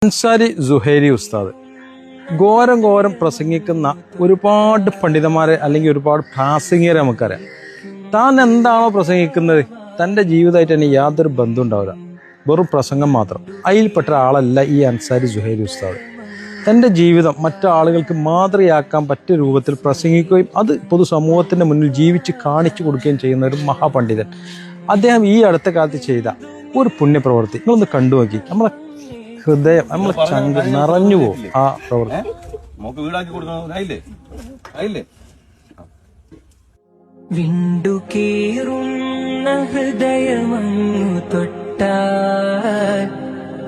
അൻസാരി സുഹൈരി ഉസ്താദ് ഘോരം ഘോരം പ്രസംഗിക്കുന്ന ഒരുപാട് പണ്ഡിതന്മാരെ അല്ലെങ്കിൽ ഒരുപാട് പ്രാസംഗികരെ നമുക്കറിയാം. താൻ എന്താണോ പ്രസംഗിക്കുന്നത് തൻ്റെ ജീവിതമായിട്ട് തന്നെ യാതൊരു ബന്ധം ഉണ്ടാവില്ല, വെറും പ്രസംഗം മാത്രം. അതിൽപ്പെട്ട ആളല്ല ഈ അൻസാരി സുഹൈരി ഉസ്താദ്. തൻ്റെ ജീവിതം മറ്റാളുകൾക്ക് മാതൃകയാക്കാൻ പറ്റിയ രൂപത്തിൽ പ്രസംഗിക്കുകയും അത് പൊതുസമൂഹത്തിൻ്റെ മുന്നിൽ ജീവിച്ച് കാണിച്ചു കൊടുക്കുകയും ചെയ്യുന്ന ഒരു മഹാപണ്ഡിതൻ. അദ്ദേഹം ഈ അടുത്ത കാലത്ത് ചെയ്ത ഒരു പുണ്യപ്രവൃത്തി നിങ്ങളൊന്ന് കണ്ടുനോക്കി, നമ്മളെ ഹൃദയം, നമ്മളെ ചങ്ക് നിറഞ്ഞു പോകും ആ പ്രവൃത്തി. വിണ്ടുകീറുന്ന ഹൃദയമങ്ങു തൊട്ടാൽ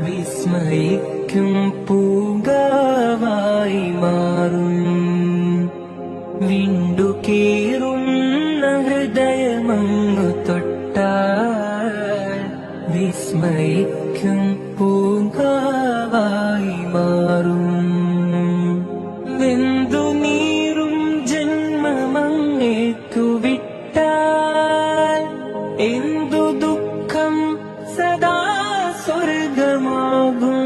വിസ്മയിക്കും പൂങ്കാവായി മാറും. വിണ്ടുകീറുന്ന ഹൃദയമങ്ങു തൊട്ടാൽ വിസ്മയിക്കും പൂങ്കാവായി മാറും. വെന്തു നീറും ജന്മമങ്ങേക്കു വിട്ടാൽ എന്തു ദുഃഖം സദാ സ്വർഗമാകും.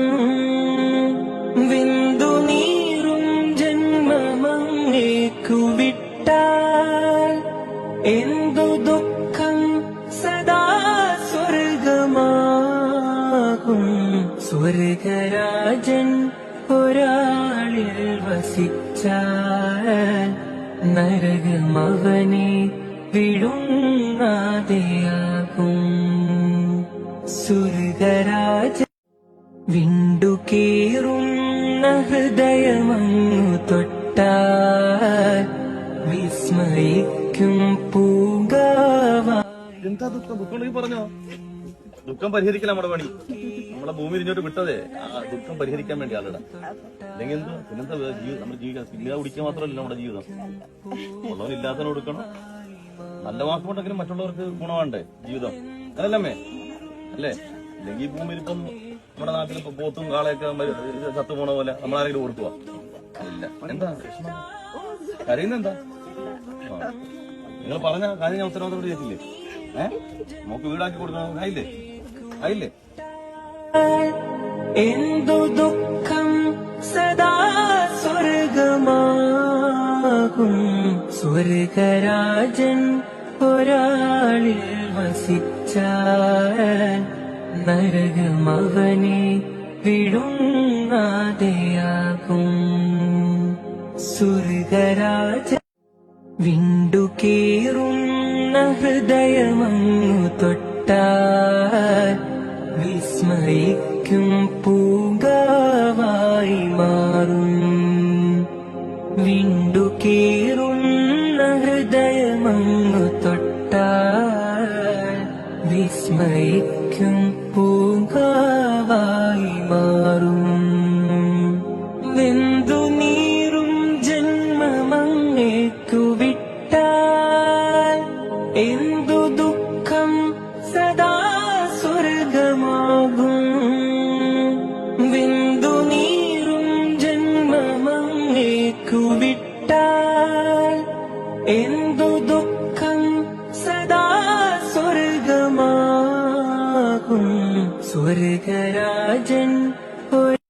വെന്തു നീറും ജന്മമങ്ങേക്കു വിട്ടാൽ എന്തു ദുഃഖം സദാ സ്വർഗമാകും. സ്വർഗരാജൻ ഒരാളിൽ വസിച്ചാൽ നരകമവനെ വിഴുങ്ങാതെയാകും. സ്വർഗരാജൻ വിണ്ടുകീറുന്ന ഹൃദയമങ്ങു തൊട്ടാൽ വിസ്മയിക്കും പൂങ്കാവായി. എന്താ ദുഃഖം? ദുഃഖം പറഞ്ഞോ? ദുഃഖം പരിഹരിക്കൽ നമ്മുടെ പണി. നമ്മളെ ഭൂമി ഇങ്ങോട്ട് വിട്ടതേ ആ ദുഃഖം പരിഹരിക്കാൻ വേണ്ടി ആളുടെ. അല്ലെങ്കിൽ എന്താ പിന്നെന്താ ജീവിതം നമ്മുടെ ജീവിതം ഇല്ലാതെ കുടിക്കുക മാത്രമല്ല നമ്മുടെ ജീവിതം. ഉള്ളവരില്ലാത്തതിന് കൊടുക്കണം. നല്ല വാക്കുകൊണ്ടെങ്കിലും മറ്റുള്ളവർക്ക് ഗുണമാണ്ടേ ജീവിതം, അതല്ലമ്മേ അല്ലേ? അല്ലെങ്കിൽ ഈ ഭൂമിയിൽ ഇപ്പം നമ്മുടെ നാട്ടിൽ ഇപ്പൊ പോത്തും കാളയൊക്കെ ചത്തു പോണ പോലെ നമ്മളാരെങ്കിലും കൊടുക്കുക ഇല്ല. എന്താ കരയുന്നെന്താ? നിങ്ങൾ പറഞ്ഞ കാര്യം ഞാൻ ഉത്തരവാദിത്തോട് ചെയ്തില്ലേ? നമുക്ക് വീടാക്കി കൊടുക്കണം. ആയില്ലേ? ആയില്ലേ? എന്തു ദുഃഖം സദാ സ്വർഗമാകും. സ്വർഗരാജൻ ഒരാളിൽ വസിച്ചാൽ നരകമവനെ വിഴുങ്ങാതെയാകും. സ്വർഗരാജൻ വിണ്ടുകീറുന്ന ഹൃദയമങ്ങു തൊട്ടാൽ വിസ്മയിക്കും പൂങ്കാവായി മാറും. വിണ്ടുകീറുന്ന ഹൃദയമങ്ങു തൊട്ടാൽ വിസ്മയിക്കും പൂങ്കാവായി മാറും. വെന്തു നീറും ജന്മമങ്ങേക്കു വിട്ടാൽ എന്തു ദുഃഖം സദാ സ്വർഗമാകും. വെന്തു നീറും ജന്മമങ്ങേക്കു വിട്ടാൽ എന്തു ദുഃഖം സദാ സ്വർഗമാകും. സ്വർഗരാജൻ